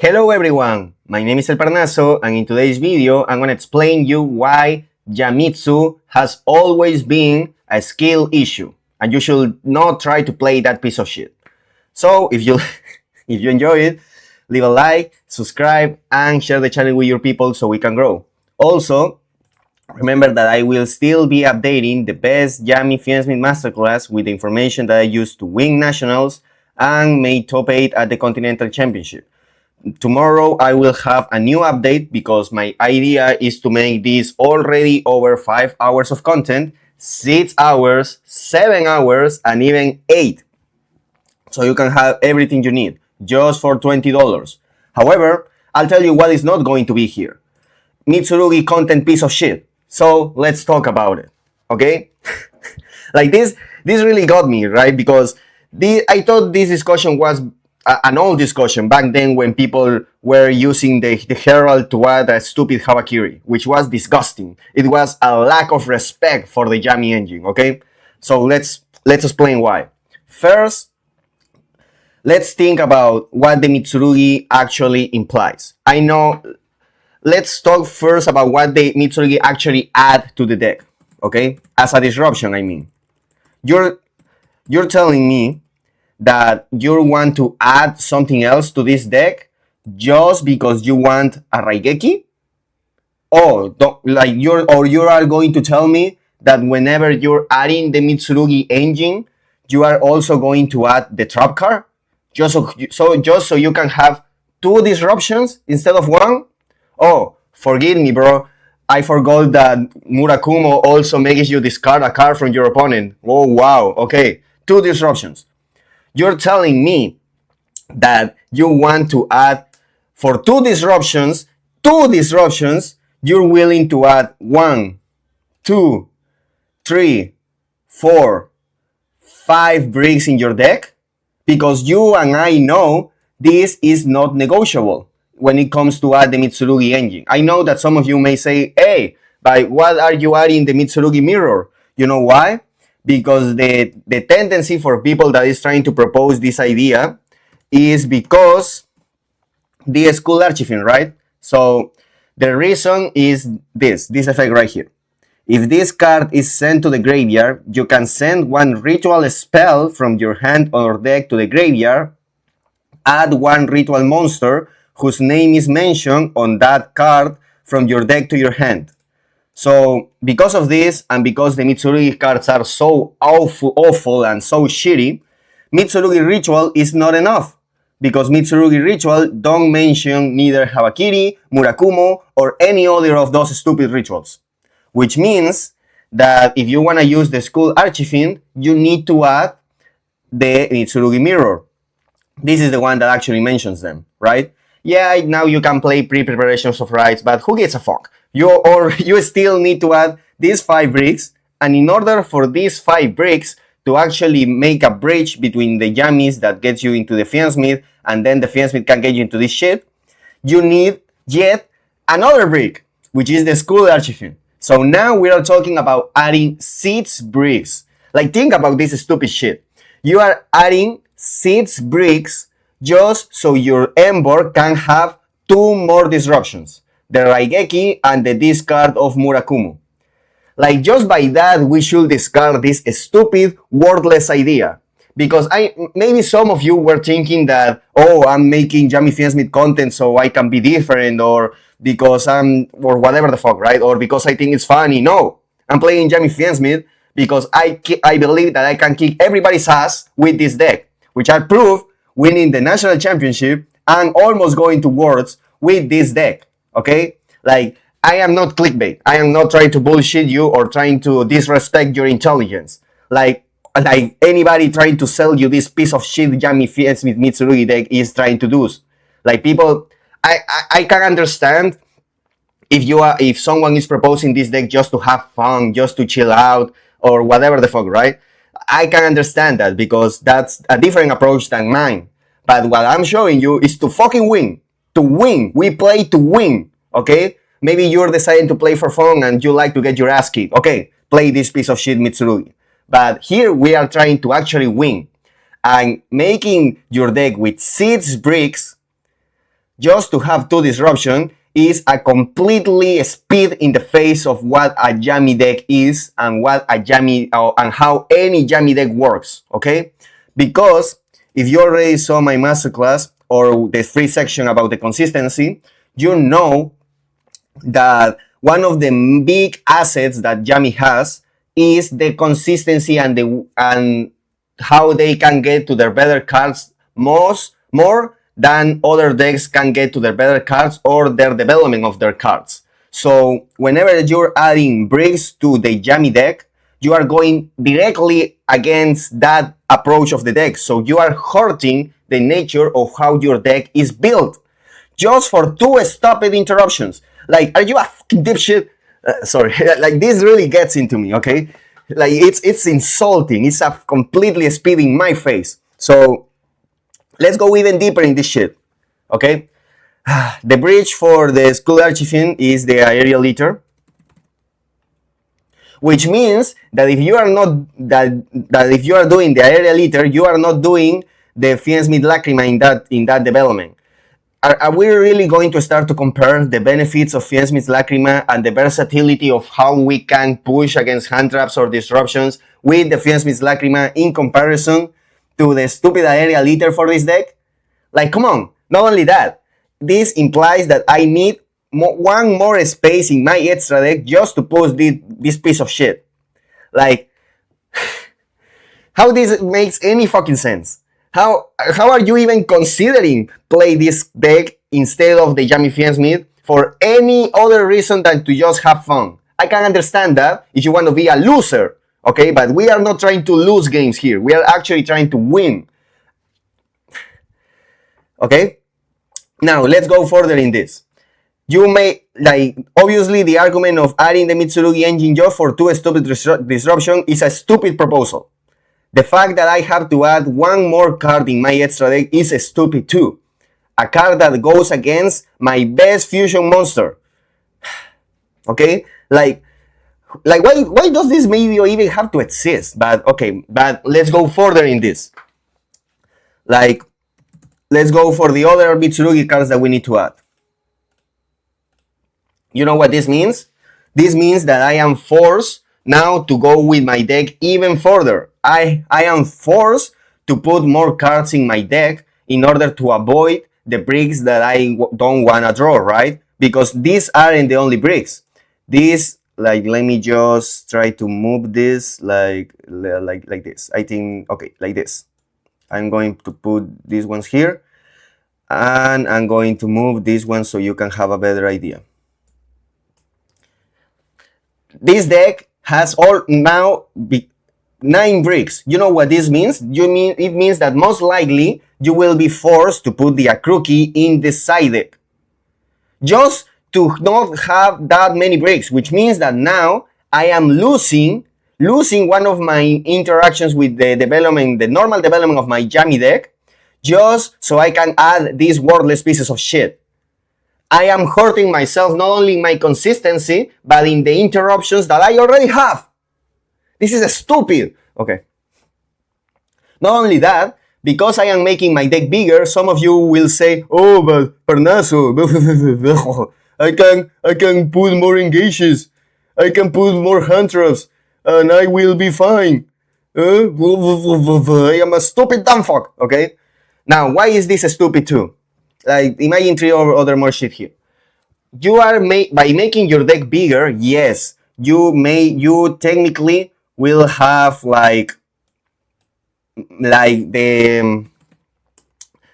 Hello everyone, my name is El Parnaso and in today's video I'm going to explain you why Jamitsu has always been a skill issue and you should not try to play that piece of shit. So if you if you enjoy it, leave a like, subscribe and share the channel with your people so we can grow. Also, remember that I will still be updating the best Yummy Fiensmith Masterclass with the information that I used to win nationals and make top 8 at the Continental Championship. Tomorrow I will have a new update because my idea is to make this already over 5 hours of content, 6 hours, 7 hours, and even 8. So you can have everything you need just for $20. However, I'll tell you what is not going to be here. Mitsurugi content piece of shit. So let's talk about it. Okay? Like this really got me, right? Because I thought this discussion was an old discussion back then when people were using the Herald to add a stupid Habakiri, which was disgusting. It was a lack of respect for the Yummy engine, okay? So let's explain why. First, let's think about what the Mitsurugi actually implies. I know, let's talk first about what the Mitsurugi actually add to the deck, okay? As a disruption, I mean. You're telling me that you want to add something else to this deck just because you want a Raigeki? Oh, you are going to tell me that whenever you're adding the Mitsurugi engine, you are also going to add the trap card? Just so you can have 2 disruptions instead of 1? Oh, forgive me, bro. I forgot that Murakumo also makes you discard a card from your opponent. Oh, wow. Okay, 2 disruptions. You're telling me that you want to add, for 2 disruptions, you're willing to add 1, 2, 3, 4, 5 bricks in your deck? Because you and I know this is not negotiable when it comes to add the Mitsurugi engine. I know that some of you may say, hey, but what are you adding the Mitsurugi mirror? You know why? Because the tendency for people that is trying to propose this idea is because the school archiving, right? So the reason is this effect right here. If this card is sent to the graveyard, you can send 1 ritual spell from your hand or deck to the graveyard, add 1 ritual monster whose name is mentioned on that card from your deck to your hand. So because of this, and because the Mitsurugi cards are so awful and so shitty, Mitsurugi Ritual is not enough. Because Mitsurugi Ritual don't mention neither Habakiri, Murakumo, or any other of those stupid rituals. Which means that if you want to use the School Archfiend, you need to add the Mitsurugi Mirror. This is the one that actually mentions them, right? Yeah, now you can play pre-preparations of rights, but who gives a fuck? You still need to add these 5 bricks, and in order for these 5 bricks to actually make a bridge between the Yummies that gets you into the Fiensmith, and then the Fiensmith can get you into this shit, you need yet another brick, which is the School Archfiend. So now we are talking about adding 6 bricks. Like, think about this stupid shit. You are adding 6 bricks just so your Ember can have 2 more disruptions, the Raigeki and the discard of Murakumo. Like, just by that, we should discard this stupid, worthless idea. Because maybe some of you were thinking that, oh, I'm making Yummy Fiensmith content so I can be different, or because or whatever the fuck, right? Or because I think it's funny. No, I'm playing Yummy Fiensmith because I believe that I can kick everybody's ass with this deck, which I proved winning the national championship and almost going to Worlds with this deck, okay? Like, I am not clickbait. I am not trying to bullshit you or trying to disrespect your intelligence. Like anybody trying to sell you this piece of shit Yummy Fiensmith Mitsurugi deck is trying to do. Like, people, I can understand if someone is proposing this deck just to have fun, just to chill out, or whatever the fuck, right? I can understand that because that's a different approach than mine. But what I'm showing you is to fucking win. To win. We play to win, okay? Maybe you're deciding to play for fun and you like to get your ass kicked. Okay, play this piece of shit Mitsurugi. But here we are trying to actually win. And making your deck with 6 bricks just to have 2 disruption is a completely speed in the face of what a Yami deck is and what a Yami and how any Yami deck works, okay? Because if you already saw my masterclass or the free section about the consistency, you know that one of the big assets that Yami has is the consistency and how they can get to their better cards more than other decks can get to their better cards or their development of their cards. So whenever you're adding bricks to the Yami deck, you are going directly against that approach of the deck. So you are hurting the nature of how your deck is built. Just for 2 stupid interruptions. Like, are you a fucking dipshit? Sorry, like this really gets into me, okay? Like it's insulting. It's a completely speed in my face. So let's go even deeper in this shit, okay? The bridge for the Skull Archfiend is the Aerial Eater, which means that if you are not that if you are doing the Aerial Eater, you are not doing the Fiendsmith Lacrima in that development. Are we really going to start to compare the benefits of Fiendsmith Lacrima and the versatility of how we can push against hand traps or disruptions with the Fiendsmith Lacrima in comparison to the stupid Aerial Eater for this deck? Like, come on. Not only that, this implies that I need one more space in my extra deck just to push this piece of shit. Like, how this makes any fucking sense? How are you even considering play this deck instead of the Yami Fiendsmith for any other reason than to just have fun? I can understand that if you want to be a loser, okay? But we are not trying to lose games here. We are actually trying to win. Okay? Now, let's go further in this. You may, like, obviously the argument of adding the Mitsurugi engine just for 2 stupid disruption is a stupid proposal. The fact that I have to add one more card in my extra deck is stupid too. A card that goes against my best fusion monster. Okay? Like why does this video even have to exist? But okay, but let's go further in this. Like, let's go for the other Mitsurugi cards that we need to add. You know what this means? This means that I am forced now to go with my deck even further. I am forced to put more cards in my deck in order to avoid the bricks that I don't want to draw, right? Because these aren't the only bricks. These, like, let me just try to move this like this. I think, okay, like this. I'm going to put these ones here, and I'm going to move these ones so you can have a better idea. This deck has all now 9 bricks. You know what this means? It means that most likely you will be forced to put the Akruki in the side deck, just to not have that many bricks, which means that now I am losing one of my interactions with the normal development of my Yami deck, just so I can add these worthless pieces of shit. I am hurting myself not only in my consistency, but in the interruptions that I already have. This is stupid. Okay. Not only that, because I am making my deck bigger, some of you will say, oh, but Parnaso, I can put more engages, I can put more hand traps, and I will be fine. I am a stupid dumb fuck, okay? Now, why is this stupid too? Like, imagine 3 other more shit here. You are by making your deck bigger, yes, you technically will have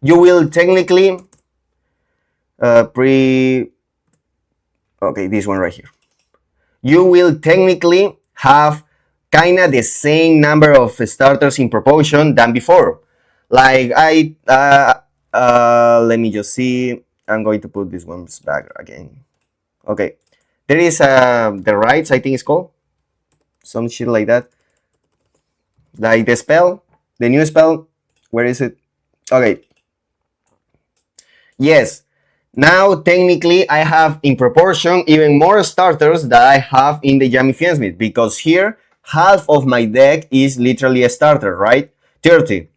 you will technically okay, this one right here. You will technically have kind of the same number of starters in proportion than before. Like, let me just see. I'm going to put these ones back again. Okay, there is the rights, I think it's called, some shit like that. Like the spell, the new spell, where is it? Okay, yes, now technically I have in proportion even more starters that I have in the Yami Fiendsmith, because here half of my deck is literally a starter, right? 30.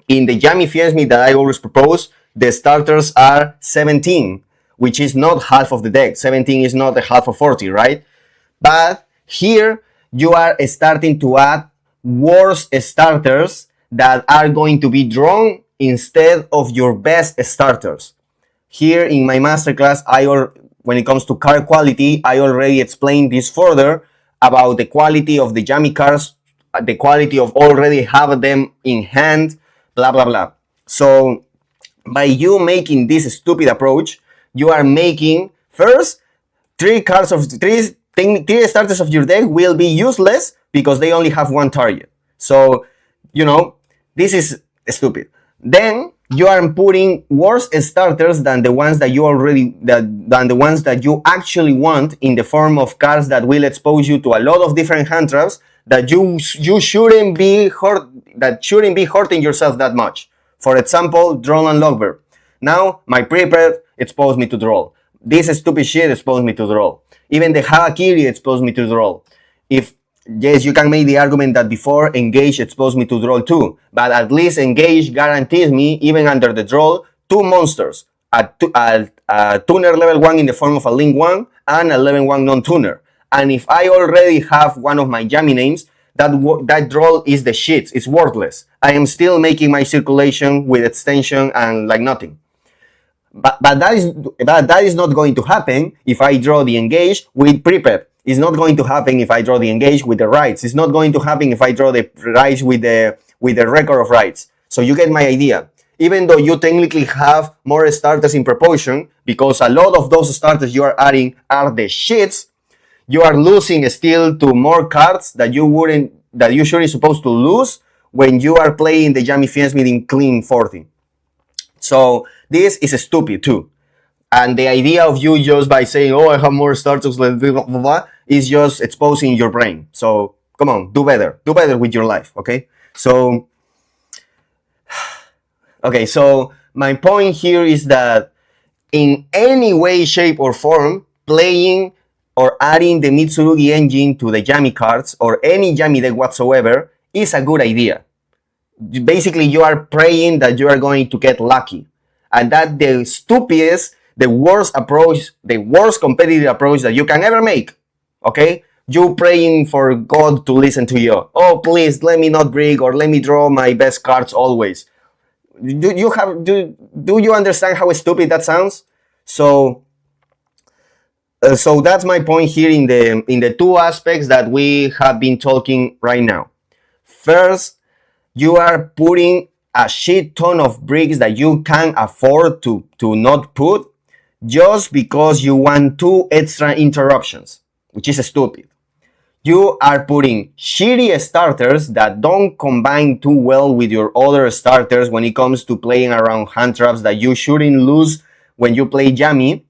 In the Yami Fiendsmith that I always propose, the starters are 17, which is not half of the deck. 17 is not a half of 40, right? But here you are starting to add worse starters that are going to be drawn instead of your best starters. Here in my masterclass, when it comes to card quality, I already explained this further about the quality of the Yummy cards, the quality of already have them in hand, blah, blah, blah. So by you making this stupid approach, you are making first three starters of your deck will be useless because they only have one target. So, this is stupid. Then you are putting worse starters than the ones that you actually want in the form of cards that will expose you to a lot of different hand traps that you shouldn't be hurting yourself that much. For example, Droll and Logbird. Now my prepared exposed me to Droll. This stupid shit exposed me to Droll. Even the Harakiri exposed me to Droll. Yes, you can make the argument that before Engage exposed me to Droll too, but at least Engage guarantees me, even under the Droll, two monsters. A tuner level 1 in the form of a Link 1 and a level 1 non-tuner. And if I already have one of my Yummy names, that Droll is the shit. It's worthless. I am still making my circulation with extension and like nothing. But that is not going to happen if I draw the Engage with Prepep. It's not going to happen if I draw the Engage with the Rights. It's not going to happen if I draw the Rights with the Record of Rights. So you get my idea. Even though you technically have more starters in proportion, because a lot of those starters you are adding are the shits, you are losing still to more cards that you shouldn't supposed to lose when you are playing the Yummy Fiensmith in clean 40. So this is stupid too. And the idea of you just by saying, I have more starters, blah, blah, blah, blah, is just exposing your brain. So come on, do better. Do better with your life, okay? So my point here is that in any way, shape, or form, playing or adding the Mitsurugi engine to the Yummy cards or any Yummy deck whatsoever is a good idea. Basically, you are praying that you are going to get lucky. And that the stupidest, the worst approach, the worst competitive approach that you can ever make. Okay? You praying for God to listen to you. Oh, please, let me not break or let me draw my best cards always. Do you understand how stupid that sounds? So that's my point here in the two aspects that we have been talking right now. First, you are putting a shit ton of bricks that you can't afford to not put just because you want 2 extra interruptions, which is stupid. You are putting shitty starters that don't combine too well with your other starters when it comes to playing around hand traps that you shouldn't lose when you play Yummy,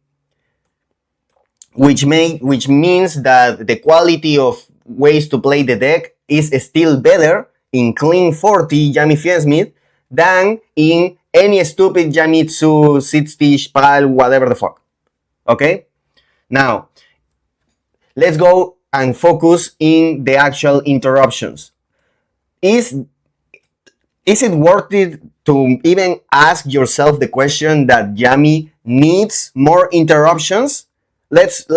which means that the quality of ways to play the deck is still better in clean 40 Yummy Fiensmith than in any stupid Jamitsu, 60, Spal, whatever the fuck. Okay? Now, let's go and focus in the actual interruptions. Is it worth it to even ask yourself the question that Yummy needs more interruptions? Let's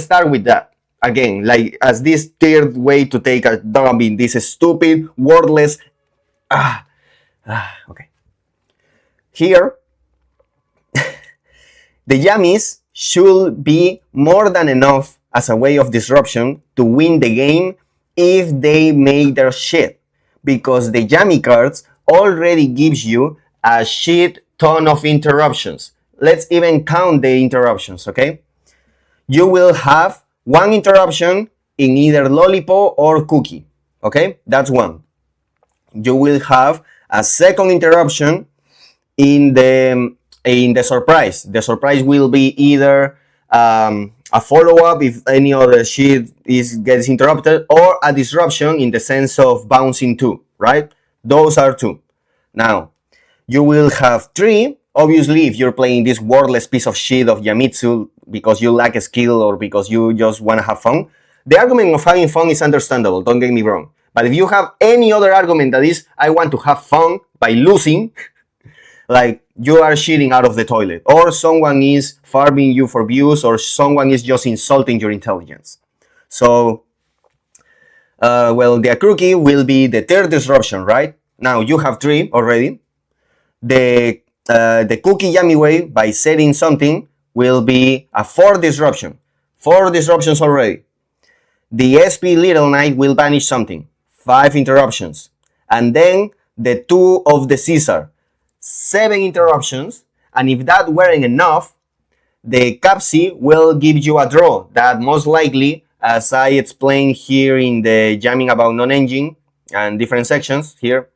start with that. Again, like as this third way to take a dump in this stupid, wordless. Okay. Here, the Yummies should be more than enough as a way of disruption to win the game if they make their shit. Because the Yummy cards already gives you a shit ton of interruptions. Let's even count the interruptions, okay? You will have 1 interruption in either Lollipop or Cookie, okay? That's 1. You will have a second interruption in the surprise. The surprise will be either a follow-up if any other shit gets interrupted, or a disruption in the sense of bouncing 2, right? Those are 2. Now, you will have 3. Obviously, if you're playing this wordless piece of shit of Jamitsu because you lack a skill or because you just want to have fun, the argument of having fun is understandable, don't get me wrong. But if you have any other argument that is, I want to have fun by losing, like you are shitting out of the toilet, or someone is farming you for views, or someone is just insulting your intelligence. So, well, the Akruki will be the third disruption, right? Now you have three already. The cookie yummy way by setting something will be a fourth disruption. Four disruptions already. The SP Little Knight will banish something. 5 interruptions. And then the 2 of the Caesar. 7 interruptions. And if that weren't enough, the Capsi will give you a draw that most likely, as I explained here in the jamming about non-engine and different sections here,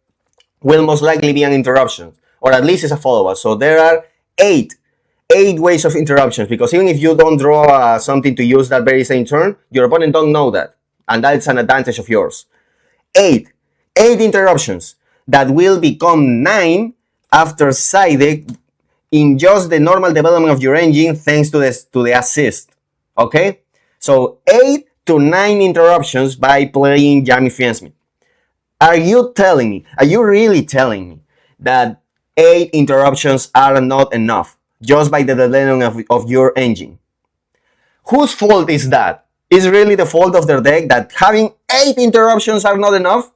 will most likely be an interruption, or at least it's a follow-up. So there are 8 ways of interruptions, because even if you don't draw something to use that very same turn, your opponent don't know that, and that's an advantage of yours. 8 interruptions that will become 9 after side deck in just the normal development of your engine, thanks to the assist. Okay, so 8 to 9 interruptions by playing Jammy Fiensmith. Are you really telling me that 8 interruptions are not enough just by the development of your engine? Whose fault is that? Is really the fault of their deck that having 8 interruptions are not enough?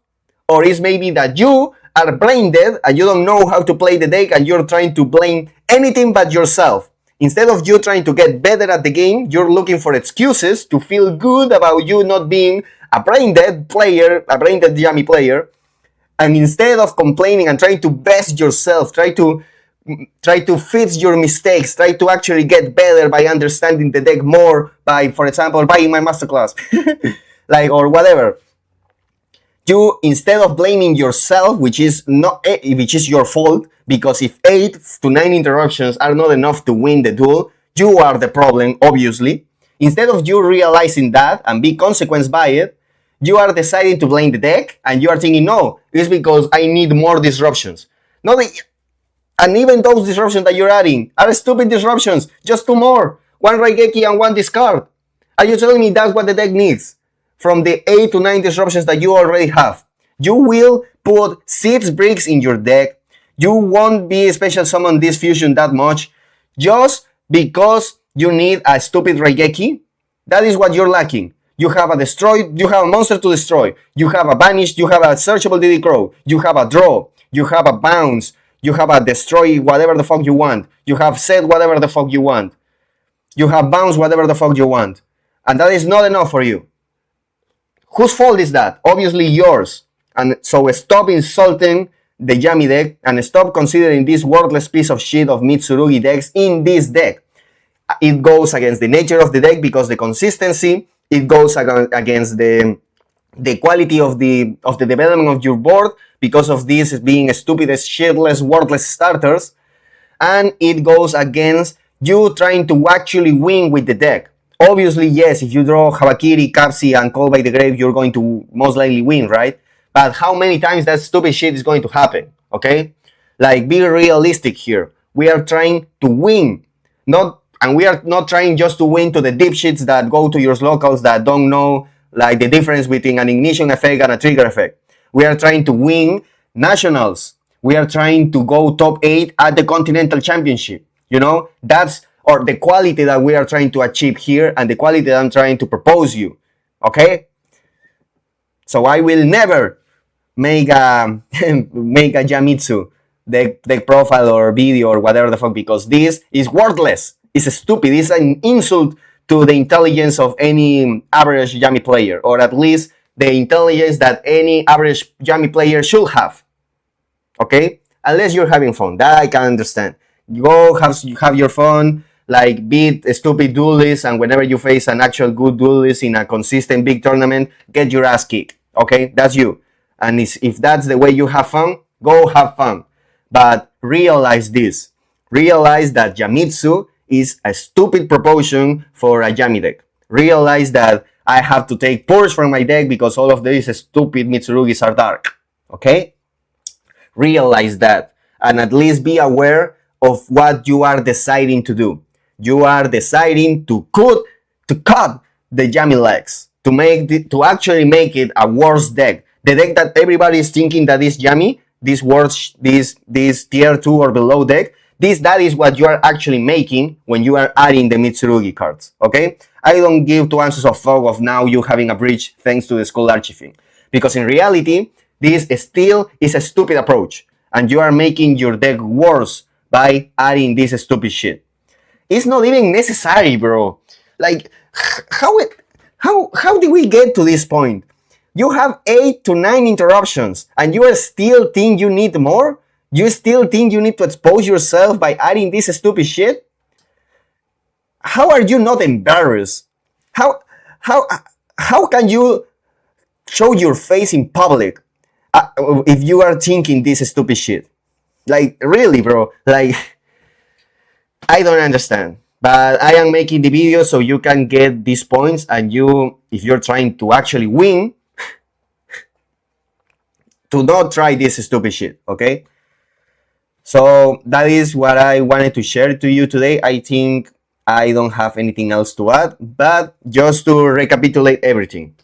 Or is maybe that you are brain dead and you don't know how to play the deck and you're trying to blame anything but yourself? Instead of you trying to get better at the game, you're looking for excuses to feel good about you not being a brain dead player, a brain dead Jammy player. And instead of complaining and trying to best yourself, try to fix your mistakes, try to actually get better by understanding the deck more, by, for example, buying my masterclass, like, or whatever. You, instead of blaming yourself, which is your fault, because if 8 to 9 interruptions are not enough to win the duel, you are the problem, obviously. Instead of you realizing that and be consequenced by it, you are deciding to blame the deck, and you are thinking, no, it's because I need more disruptions. And even those disruptions that you're adding are stupid disruptions. Just 2 more. 1 Raigeki and 1 discard. Are you telling me that's what the deck needs? From the 8 to 9 disruptions that you already have. You will put 6 bricks in your deck. You won't be special summon this fusion that much just because you need a stupid Raigeki. That is what you're lacking. You have a destroy, you have a monster to destroy, you have a banish, you have a searchable DD Crow, you have a draw, you have a bounce, you have a destroy whatever the fuck you want, you have set whatever the fuck you want, you have bounce whatever the fuck you want, and that is not enough for you. Whose fault is that? Obviously yours. And so stop insulting the Yami deck and stop considering this worthless piece of shit of Mitsurugi decks in this deck. It goes against the nature of the deck because the consistency, it goes against the quality of the development of your board because of this being stupid, shitless, worthless starters, and it goes against you trying to actually win with the deck. Obviously, yes, if you draw Habakiri, Capsi, and Call by the Grave, you're going to most likely win, right? But how many times that stupid shit is going to happen, okay? Like, be realistic here. We are trying to win, and we are not trying just to win to the dipshits that go to your locals that don't know like the difference between an ignition effect and a trigger effect. We are trying to win nationals. We are trying to go top 8 at the Continental Championship. You know, that's or the quality that we are trying to achieve here and the quality that I'm trying to propose you. Okay? So I will never make a Jamitsu deck profile or video or whatever the fuck, because this is worthless. It's stupid. It's an insult to the intelligence of any average Yami player, or at least the intelligence that any average Yami player should have. Okay? Unless you're having fun. That I can understand. Go have your fun, like beat stupid duelists, and whenever you face an actual good duelist in a consistent big tournament, get your ass kicked. Okay? That's you. And if that's the way you have fun, go have fun. But realize this. Realize that Jamitsu is a stupid proportion for a Yami deck. Realize that I have to take purge from my deck because all of these stupid Mitsurugis are dark. Okay? Realize that. And at least be aware of what you are deciding to do. You are deciding to cut the Yami legs. To actually make it a worse deck. The deck that everybody is thinking that is Yami, this words, this tier 2 or below deck, that is what you are actually making when you are adding the Mitsurugi cards, okay? I don't give 2 ounces of fog of now you having a breach thanks to the Skull Archiving, because in reality, this still is a stupid approach, and you are making your deck worse by adding this stupid shit. It's not even necessary, bro. Like, how did we get to this point? You have 8 to 9 interruptions, and you still think you need more? You still think you need to expose yourself by adding this stupid shit? How are you not embarrassed? How can you show your face in public if you are thinking this stupid shit? Like, really, bro? Like, I don't understand. But I am making the video so you can get these points, and if you're trying to actually win, to not try this stupid shit, okay? So that is what I wanted to share to you today. I think I don't have anything else to add, but just to recapitulate everything.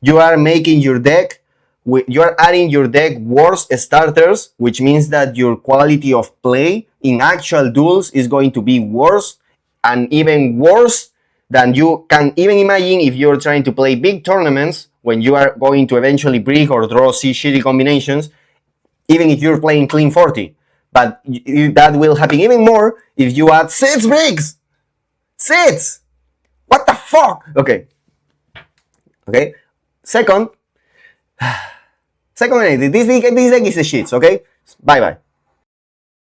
You are making your deck, you are adding your deck worse starters, which means that your quality of play in actual duels is going to be worse, and even worse than you can even imagine if you're trying to play big tournaments when you are going to eventually brick or draw shitty combinations, even if you're playing clean 40. But that will happen even more if you add 6 bricks! 6! What the fuck? Okay. Second, this deck is the shits, okay? Bye-bye.